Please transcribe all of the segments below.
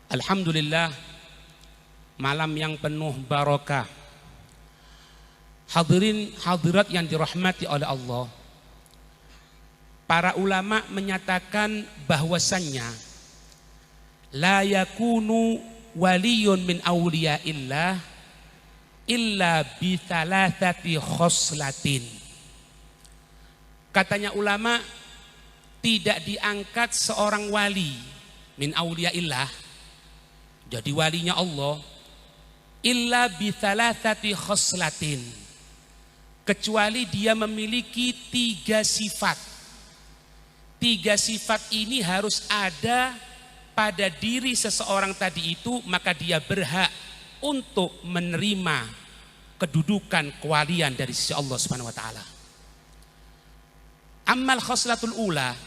Alhamdulillah, malam yang penuh barokah. Hadirin hadirat yang dirahmati oleh Allah, para ulama menyatakan bahwasannya la yakunu waliyun min awliyaillah illa bi thalathati khoslatin. Katanya ulama, tidak diangkat seorang wali min awliyaillah, jadi walinya Allah, illa bi thalathati khoslatin, kecuali dia memiliki 3 sifat. 3 sifat ini harus ada pada diri seseorang tadi itu, maka dia berhak untuk menerima kedudukan kewalian dari sisi Allah Subhanahu wa taala. Ammal khoslatul ula,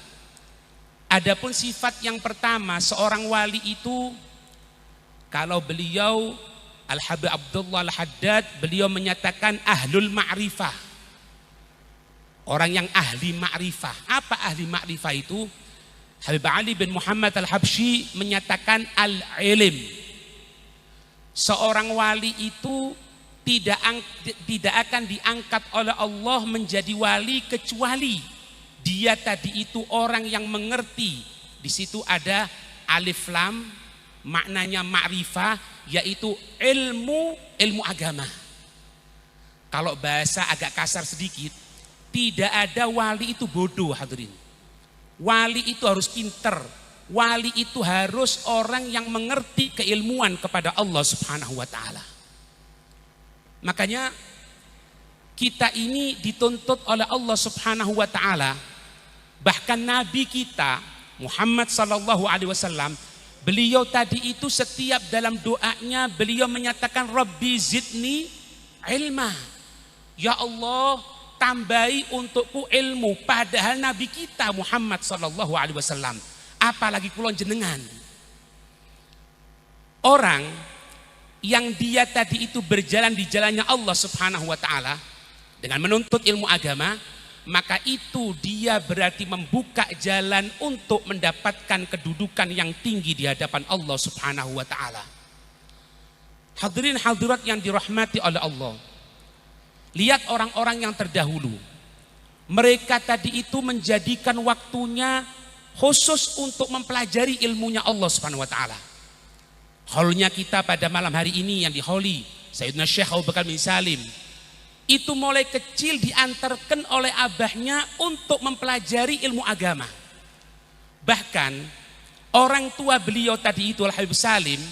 adapun sifat yang pertama seorang wali itu, kalau beliau Al-Habib Abdullah Al-Haddad, beliau menyatakan ahlul ma'rifah, orang yang ahli ma'rifah. Apa ahli ma'rifah itu? Habib Ali bin Muhammad Al-Habsyi menyatakan al-ilim. Seorang wali itu tidak akan diangkat oleh Allah menjadi wali kecuali dia tadi itu orang yang mengerti. Di situ ada alif lam, maknanya ma'rifah, yaitu ilmu agama. Kalau bahasa agak kasar sedikit, tidak ada wali itu bodoh, hadirin. Wali itu harus pinter. Wali itu harus orang yang mengerti keilmuan kepada Allah Subhanahu wa taala. Makanya kita ini dituntut oleh Allah Subhanahu wa taala. Bahkan Nabi kita Muhammad sallallahu alaihi wasallam, beliau tadi itu setiap dalam doanya beliau menyatakan Rabbi zidni ilma. Ya Allah, tambahi untukku ilmu. Padahal Nabi kita Muhammad sallallahu alaihi wasallam, apalagi kula jenengan. Orang yang dia tadi itu berjalan di jalannya Allah Subhanahu wa taala dengan menuntut ilmu agama, maka itu dia berarti membuka jalan untuk mendapatkan kedudukan yang tinggi di hadapan Allah Subhanahu wa taala. Hadirin hadirat yang dirahmati oleh Allah, lihat orang-orang yang terdahulu. Mereka tadi itu menjadikan waktunya khusus untuk mempelajari ilmunya Allah Subhanahu wa taala. Haulnya kita pada malam hari ini yang dihauli Sayyidina Syekh Abu Bakar bin Salim, itu mulai kecil diantarkan oleh abahnya untuk mempelajari ilmu agama. Bahkan orang tua beliau tadi itu Al-Habib Salim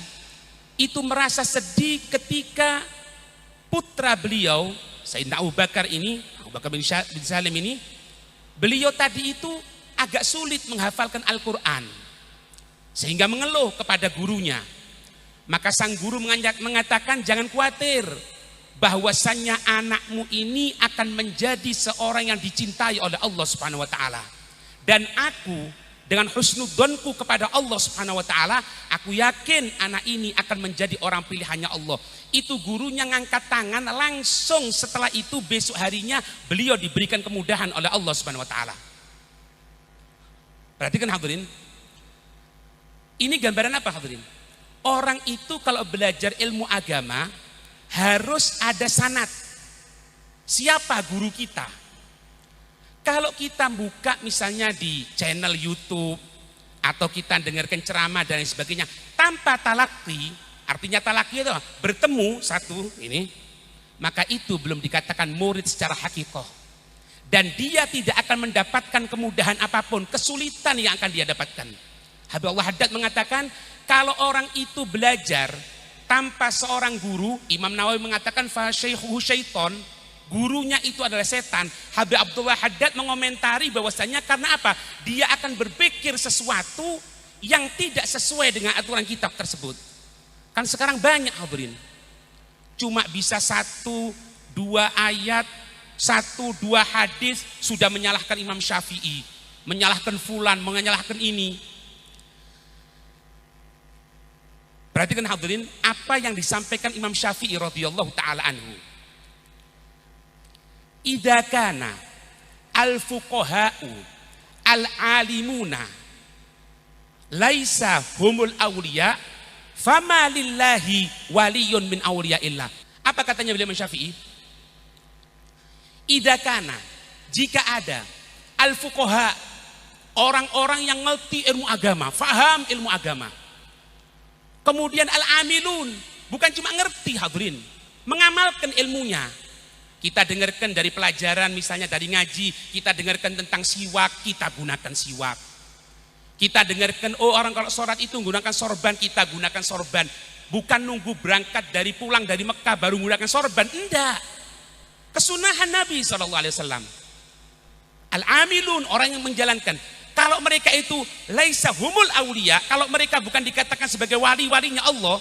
itu merasa sedih ketika putra beliau Sayyidina Abu Bakar ini, Abu Bakar bin Salim ini, beliau tadi itu agak sulit menghafalkan Al-Quran, sehingga mengeluh kepada gurunya. Maka sang guru mengatakan, jangan khawatir, bahwasannya anakmu ini akan menjadi seorang yang dicintai oleh Allah Subhanahu wa taala. Dan aku dengan husnudzonku kepada Allah Subhanahu wa taala, aku yakin anak ini akan menjadi orang pilihannya Allah. Itu gurunya ngangkat tangan, langsung setelah itu besok harinya beliau diberikan kemudahan oleh Allah Subhanahu wa taala. Perhatikan hadirin. Ini gambaran apa hadirin? Orang itu kalau belajar ilmu agama harus ada sanad. Siapa guru kita? Kalau kita buka misalnya di channel YouTube atau kita dengarkan ceramah dan sebagainya tanpa talaqi, artinya talaqi itu bertemu satu ini, maka itu belum dikatakan murid secara hakikoh. Dan dia tidak akan mendapatkan kemudahan apapun, kesulitan yang akan dia dapatkan. Habib Allah Haddad mengatakan, kalau orang itu belajar tanpa seorang guru, Imam Nawawi mengatakan fa syaikhuhu syaiton, gurunya itu adalah setan. Habib Abdullah Haddad mengomentari bahwasanya karena apa? Dia akan berpikir sesuatu yang tidak sesuai dengan aturan kitab tersebut. Kan sekarang banyak hadirin, cuma bisa 1-2 ayat, 1-2 hadis sudah menyalahkan Imam Syafi'i, menyalahkan fulan, menyalahkan ini. Perhatikan hadirin apa yang disampaikan Imam Syafi'i radhiyallahu taala anhu. Idza kana al-fuqaha'u al-alimuna laisa humul awliya Fama lillahi waliyun min awliyaillah. Apa katanya beliau Syafi'i? Idakana, jika ada al-fuqaha, orang-orang yang ngerti ilmu agama, faham ilmu agama. Kemudian al-amilun, bukan cuma ngerti hadirin, mengamalkan ilmunya. Kita dengarkan dari pelajaran, misalnya dari ngaji, kita dengarkan tentang siwak, kita gunakan siwak. Kita dengarkan, oh orang kalau sholat itu menggunakan sorban, kita gunakan sorban. Bukan nunggu berangkat dari pulang dari Mekah baru menggunakan sorban, enggak. Kesunahan Nabi SAW. Al-amilun, orang yang menjalankan. Kalau mereka itu laisa humul awliya, kalau mereka bukan dikatakan sebagai wali-walinya Allah,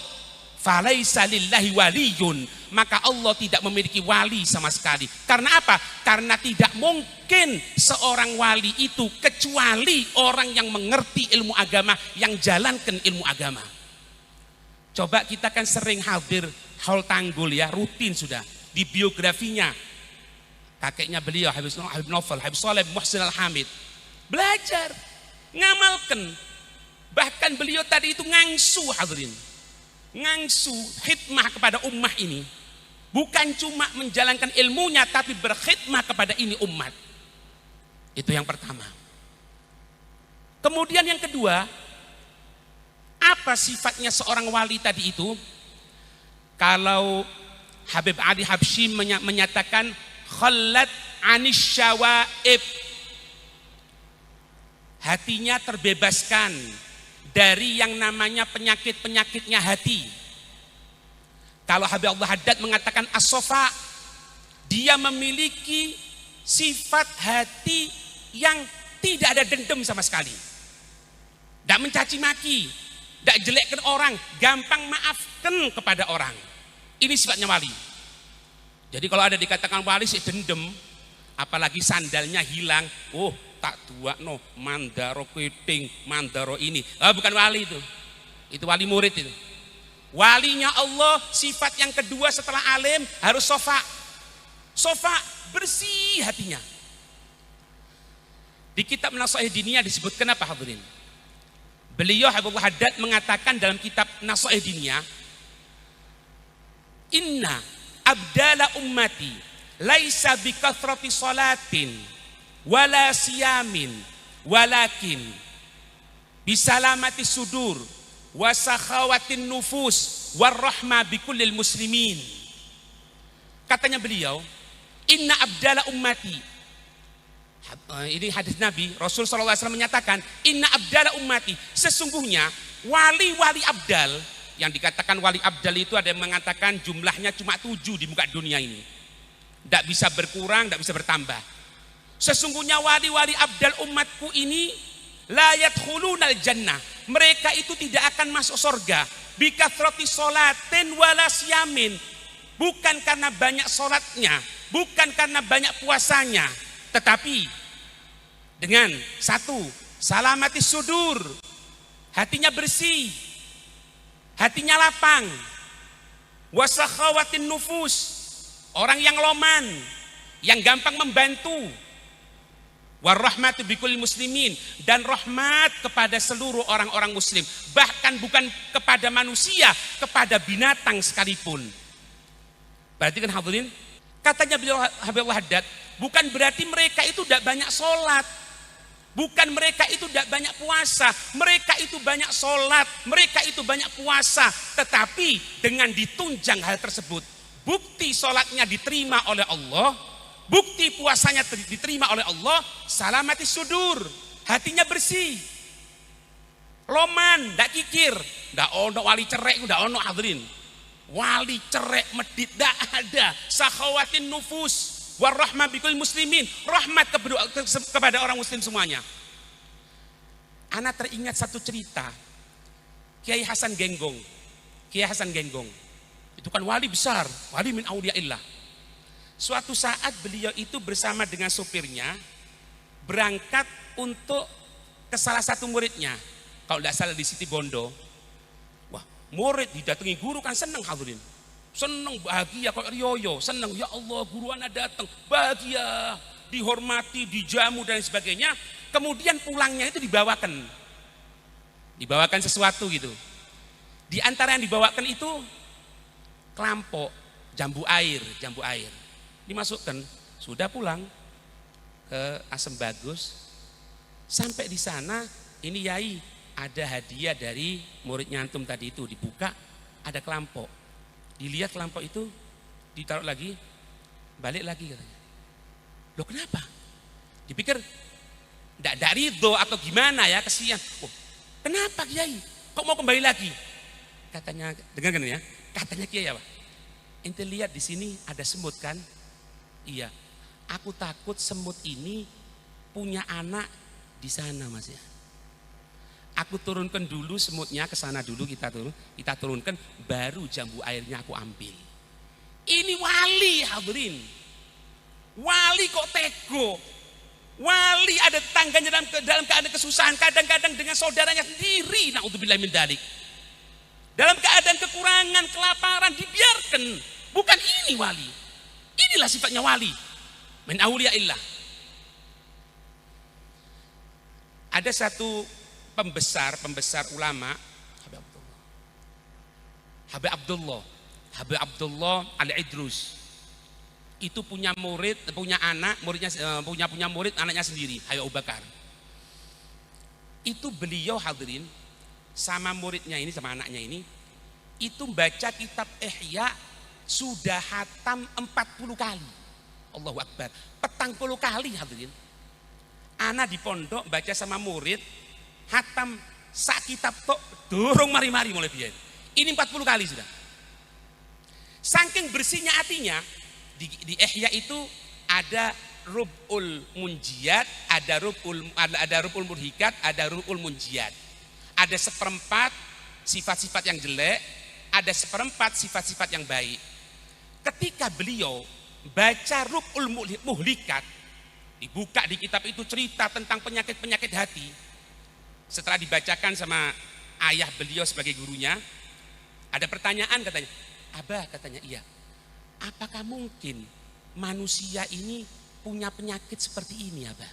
falaisa lillahi waliyun, maka Allah tidak memiliki wali sama sekali. Karena apa? Karena tidak mungkin seorang wali itu kecuali orang yang mengerti ilmu agama, yang jalankan ilmu agama. Coba kita kan sering hadir haul Tanggul ya, rutin sudah. Di biografinya kakeknya beliau Habib Novel, Habib Saleh Muhsin Al-Hamid, belajar, ngamalkan. Bahkan beliau tadi itu ngangsu hadirin, ngangsu khidmah kepada ummah ini. Bukan cuma menjalankan ilmunya, tapi berkhidmah kepada ini umat. Itu yang pertama. Kemudian yang kedua, apa sifatnya seorang wali tadi itu? Kalau Habib Ali Habsyi menyatakan khallat anis syawaib, hatinya terbebaskan dari yang namanya penyakit-penyakitnya hati. Kalau Habib Abdul Haddad mengatakan as-sofa, dia memiliki sifat hati yang tidak ada dendam sama sekali, tidak mencaci maki, tidak jelekkan orang, gampang maafkan kepada orang. Ini sifatnya wali. Jadi kalau ada dikatakan wali sih dendam, apalagi sandalnya hilang, oh tak dua no mandaro keting, mandaro ini, bukan wali itu wali murid itu. Walinya Allah, sifat yang kedua setelah alim harus sofa, bersih hatinya. Di kitab Nasaih Diniyah disebutkan apa hadirin? Beliau Habib Haddad mengatakan dalam kitab Nasaih Diniyah, inna abdala ummati laisa bikathrati salatin wala siyamin walakin bisalamati sudur wasakhawatin nufus warrahma bikullil muslimin. Katanya beliau, inna abdala ummati, ini hadis Nabi, Rasul SAW menyatakan, inna abdala ummati, sesungguhnya wali-wali abdal. Yang dikatakan wali abdal itu ada yang mengatakan jumlahnya cuma 7 di muka dunia ini, tidak bisa berkurang, tidak bisa bertambah. Sesungguhnya wali-wali abdal umatku ini la yadkhulunal jannah, mereka itu tidak akan masuk surga bikathrati sholatin wala siyamin, bukan karena banyak sholatnya, bukan karena banyak puasanya, tetapi dengan satu, salamati sudur, hatinya bersih, hatinya lapang, wasakhawatin nufus, orang yang loman, yang gampang membantu, warahmatu bikul muslimin, dan rahmat kepada seluruh orang-orang muslim, bahkan bukan kepada manusia, kepada binatang sekalipun. Berarti kan hadirin, katanya beliau Habib Haddad, bukan berarti mereka itu tidak banyak sholat, bukan mereka itu tidak banyak puasa, mereka itu banyak sholat, mereka itu banyak puasa, tetapi dengan ditunjang hal tersebut, bukti sholatnya diterima oleh Allah, bukti puasanya diterima oleh Allah, salamati sudur, hatinya bersih, loman, tidak kikir, tidak ono wali cerek, tidak ono hadirin, wali cerek medit tidak ada, sakhawatin nufus, warahmah bikul muslimin, rahmat kepada orang muslim semuanya. Ana teringat satu cerita, Kiai Hasan Genggong. Kiai Hasan Genggong itu kan wali besar, wali min auliyaillah. Suatu saat beliau itu bersama dengan sopirnya berangkat untuk ke salah satu muridnya, kalau tidak salah di Siti Bondo. Wah, murid didatangi guru kan senang hadirin, senang, bahagia, kok rioyo, senang, ya Allah guru anak datang, bahagia, dihormati, dijamu dan sebagainya. Kemudian pulangnya itu dibawakan sesuatu gitu. Di antara yang dibawakan itu kelampok, jambu air. Dimasukkan, sudah pulang ke Asem Bagus. Sampai di sana, ini Yai, ada hadiah dari muridnya antum tadi itu, dibuka, ada kelampok. Dilihat kelampok itu, ditaruh lagi, balik lagi katanya. Loh kenapa? Dipikir tidak ridho atau gimana ya, kesian. Oh, kenapa Kiai? Kok mau kembali lagi? Katanya, dengarkan ya, katanya Kiai apa? Ente lihat di sini ada semut kan? Iya. Aku takut semut ini punya anak di sana Mas ya. Aku turunkan dulu semutnya ke sana dulu, kita turunkan, baru jambu airnya aku ambil. Ini wali hadirin. Wali kok tego. Wali ada tetangganya dalam keadaan kesusahan, kadang-kadang dengan saudaranya sendiri, naudzubillah min dzalik. Dalam keadaan kekurangan, kelaparan, dibiarkan. Bukan ini wali. Inilah sifatnya wali. Min auliyaillah. Ada satu pembesar ulama, Habib Abdullah Al-Idrus. Itu punya murid, punya anak, punya murid anaknya sendiri, Habib Abu Bakar. Itu beliau hadirin sama muridnya ini, sama anaknya ini, itu baca kitab Ihya sudah hatam 40 kali. Allahu Akbar. 40 kali hadirin. Anak di pondok baca sama murid, hatam sak kitab tok dorong mari-mari mulai biyen. Ini 40 kali sudah. Saking bersihnya hatinya, di Ihya itu ada Rub'ul Munjiyat, ada Rub'ul Murhikat, ada Rub'ul Munjiyat. Ada seperempat sifat-sifat yang jelek, ada seperempat sifat-sifat yang baik. Ketika beliau baca Rub'ul Muhlikat, dibuka di kitab itu cerita tentang penyakit-penyakit hati. Setelah dibacakan sama ayah beliau sebagai gurunya, ada pertanyaan katanya, Abah katanya, iya. Apakah mungkin manusia ini punya penyakit seperti ini Abah?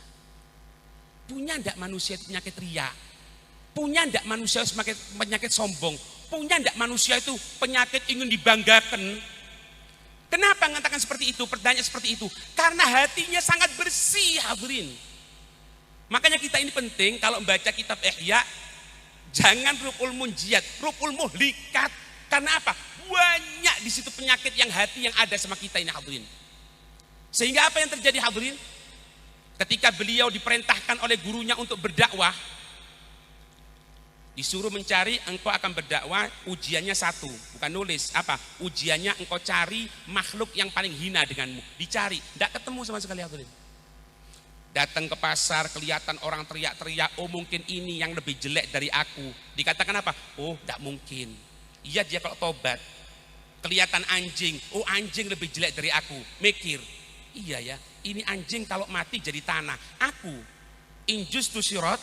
Punya enggak manusia itu penyakit riya? Punya enggak manusia itu penyakit sombong? Punya enggak manusia itu penyakit ingin dibanggakan? Kenapa mengatakan seperti itu? Pertanyaan seperti itu. Karena hatinya sangat bersih hadirin. Makanya kita ini penting kalau membaca kitab Ihya, jangan Rub'ul Munjiyat, Rub'ul Muhlikat. Karena apa? Banyak di situ penyakit yang hati yang ada sama kita ini hadirin. Sehingga apa yang terjadi hadirin? Ketika beliau diperintahkan oleh gurunya untuk berdakwah, disuruh mencari, engkau akan berdakwah, ujiannya satu, bukan nulis, apa? Ujiannya engkau cari makhluk yang paling hina denganmu, dicari, tidak ketemu sama sekali hadirin. Datang ke pasar, kelihatan orang teriak-teriak, oh mungkin ini yang lebih jelek dari aku. Dikatakan apa? Oh tidak mungkin. Iya dia kalau tobat. Kelihatan anjing, oh anjing lebih jelek dari aku. Mikir, iya ya, ini anjing kalau mati jadi tanah. Aku, injus tu sirat,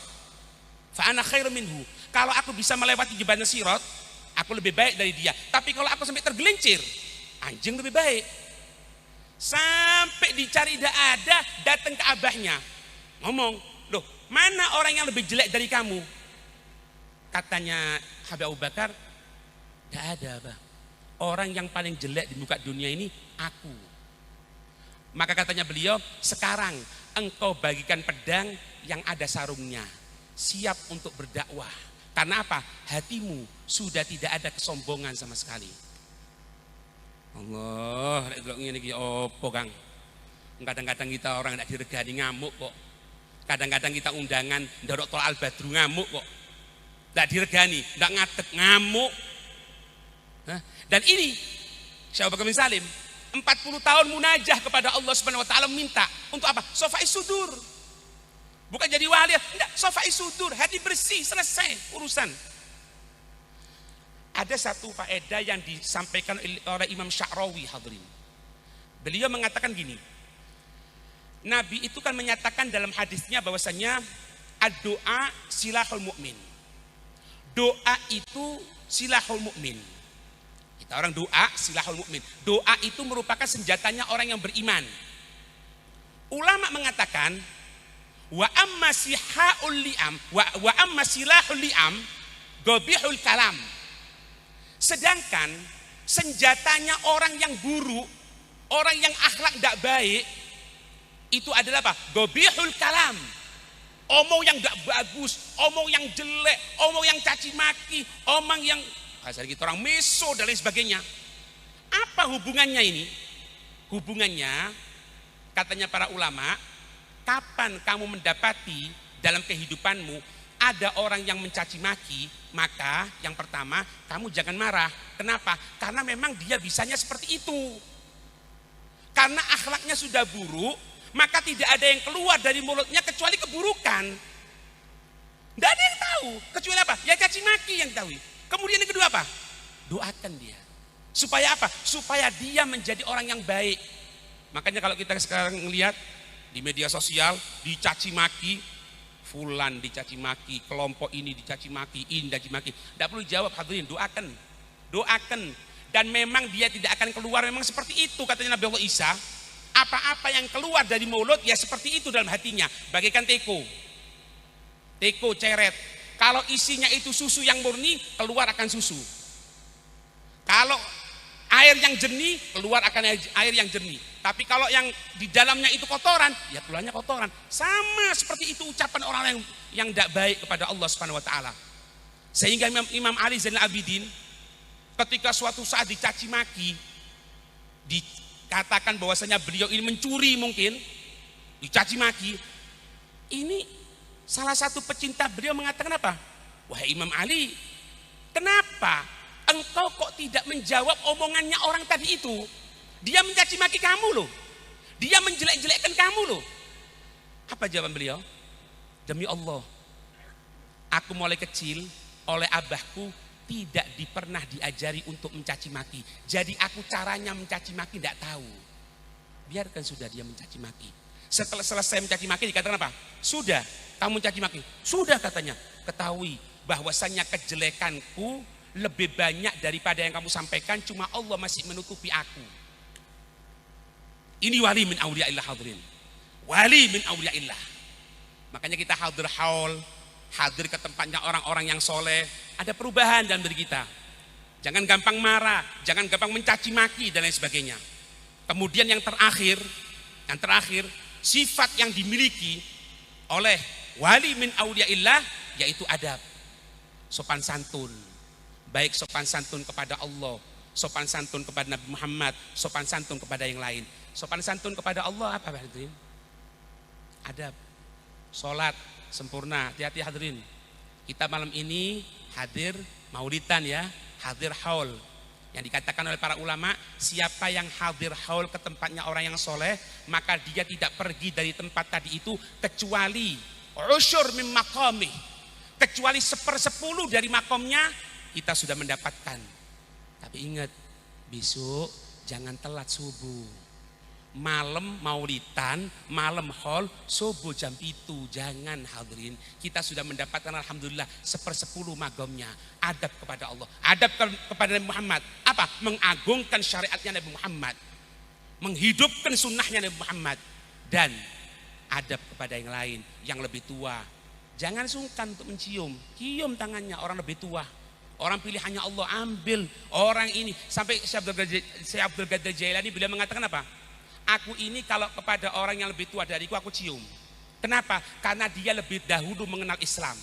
fa ana khairu minhu. Kalau aku bisa melewati jembatan sirat, aku lebih baik dari dia. Tapi kalau aku sampai tergelincir, anjing lebih baik. Sampai dicari tidak ada, datang ke abahnya. Ngomong, loh mana orang yang lebih jelek dari kamu? Katanya Habib Abu Bakar, tidak ada abah. Orang yang paling jelek di muka dunia ini, aku. Maka katanya beliau, sekarang engkau bagikan pedang yang ada sarungnya. Siap untuk berdakwah. Karena apa? Hatimu sudah tidak ada kesombongan sama sekali. Allah, ini opo Kang. Kadang-kadang kita orang tidak diregani ngamuk kok. Kadang-kadang kita undangan ndorok tol Al Badru ngamuk kok. Tidak diregani, tidak ngadeg ngamuk. Dan ini Syekh Abu Bakar bin Salim 40 tahun munajah kepada Allah Subhanahu wa taala minta untuk apa? Sofai sudur. Bukan jadi wali, enggak, sofai sudur, hati bersih, selesai urusan. Ada satu faedah yang disampaikan oleh Imam Sya'rawi hadirin. Beliau mengatakan gini. Nabi itu kan menyatakan dalam hadisnya bahwasanya ad-doa silahul mu'min. Doa itu silahul mu'min. Kita orang doa silahul mu'min. Doa itu merupakan senjatanya orang yang beriman. Ulama mengatakan wa amma sihaul li'am wa amma silahul li'am gobihul kalam. Sedangkan senjatanya orang yang buruk, orang yang akhlak tidak baik, itu adalah apa? Gobihul kalam. Omong yang tidak bagus, omong yang jelek, omong yang caci maki, omong yang kasar gitu, orang meso dan lain sebagainya. Apa hubungannya ini? Hubungannya, katanya para ulama, kapan kamu mendapati dalam kehidupanmu ada orang yang mencaci maki, maka yang pertama kamu jangan marah. Kenapa? Karena memang dia bisanya seperti itu. Karena akhlaknya sudah buruk, maka tidak ada yang keluar dari mulutnya kecuali keburukan. Tidak ada yang tahu kecuali apa? Ya caci maki yang tahu. Kemudian yang kedua apa? Doakan dia. Supaya apa? Supaya dia menjadi orang yang baik. Makanya kalau kita sekarang melihat di media sosial dicaci maki, fulan dicaci maki, kelompok ini dicaci maki, ini dicaci maki. Tidak perlu jawab, hadirin, doakan. Doakan. Dan memang dia tidak akan keluar memang seperti itu, katanya Nabi Allah Isa. Apa-apa yang keluar dari mulut ya seperti itu dalam hatinya, bagaikan teko. Teko ceret. Kalau isinya itu susu yang murni, keluar akan susu. Kalau air yang jernih, keluar akan air yang jernih. Tapi kalau yang di dalamnya itu kotoran, ya keluarnya kotoran. Sama seperti itu ucapan orang yang tidak baik kepada Allah Subhanahu wa taala. Sehingga Imam Ali Zainal Abidin ketika suatu saat dicaci maki, dikatakan bahwasanya beliau ini mencuri mungkin, dicaci maki. Ini salah satu pecinta beliau mengatakan apa? Wahai Imam Ali, kenapa engkau kok tidak menjawab omongannya orang tadi itu? Dia mencaci maki kamu loh. Dia menjelek-jelekkan kamu loh. Apa jawaban beliau? Demi Allah, aku mulai kecil oleh abahku tidak pernah diajari untuk mencaci maki. Jadi aku caranya mencaci maki tidak tahu. Biarkan sudah dia mencaci maki. Setelah selesai mencaci maki dikatakan apa? Sudah, kamu mencaci maki. Sudah katanya. Ketahui bahwasannya kejelekanku lebih banyak daripada yang kamu sampaikan. Cuma Allah masih menutupi aku. Ini wali min awliyaillah hadirin. Wali min awliyaillah. Makanya kita hadir haul, hadir ke tempatnya orang-orang yang soleh. Ada perubahan dalam diri kita. Jangan gampang marah, jangan gampang mencaci maki dan lain sebagainya. Kemudian yang terakhir, sifat yang dimiliki oleh wali min awliyaillah yaitu adab. Sopan santun. Baik sopan santun kepada Allah, sopan santun kepada Nabi Muhammad, sopan santun kepada yang lain. Sopan santun kepada Allah apa hadirin? Adab. Salat sempurna. Hati-hati hadirin. Kita malam ini hadir maulidan ya, hadir haul. Yang dikatakan oleh para ulama, siapa yang hadir haul ke tempatnya orang yang soleh, maka dia tidak pergi dari tempat tadi itu kecuali usyur min maqamih, kecuali 1/10 dari makomnya kita sudah mendapatkan. Tapi ingat, besok jangan telat subuh. Malam maulidan, malam haul, subuh jam itu jangan hadirin. Kita sudah mendapatkan alhamdulillah 1/10 makomnya. Adab kepada Allah, adab kepada Nabi Muhammad. Apa? Mengagungkan syariatnya Nabi Muhammad, menghidupkan sunnahnya Nabi Muhammad, dan adab kepada yang lain, yang lebih tua. Jangan sungkan untuk mencium, cium tangannya orang lebih tua. Orang pilihannya Allah, ambil orang ini. Sampai Syekh Abdul Qadir Jailani beliau mengatakan apa? Aku ini kalau kepada orang yang lebih tua dariku aku cium. Kenapa? Karena dia lebih dahulu mengenal Islam.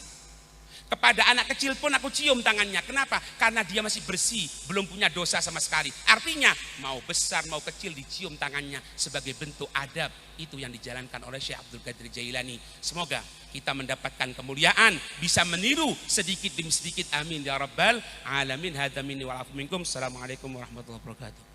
Kepada anak kecil pun aku cium tangannya. Kenapa? Karena dia masih bersih, belum punya dosa sama sekali. Artinya mau besar mau kecil dicium tangannya sebagai bentuk adab. Itu yang dijalankan oleh Syekh Abdul Qadir Jailani. Semoga kita mendapatkan kemuliaan, bisa meniru sedikit demi sedikit. Amin ya rabbal alamin. Hadza minni wa afu minkum. Assalamualaikum warahmatullahi wabarakatuh.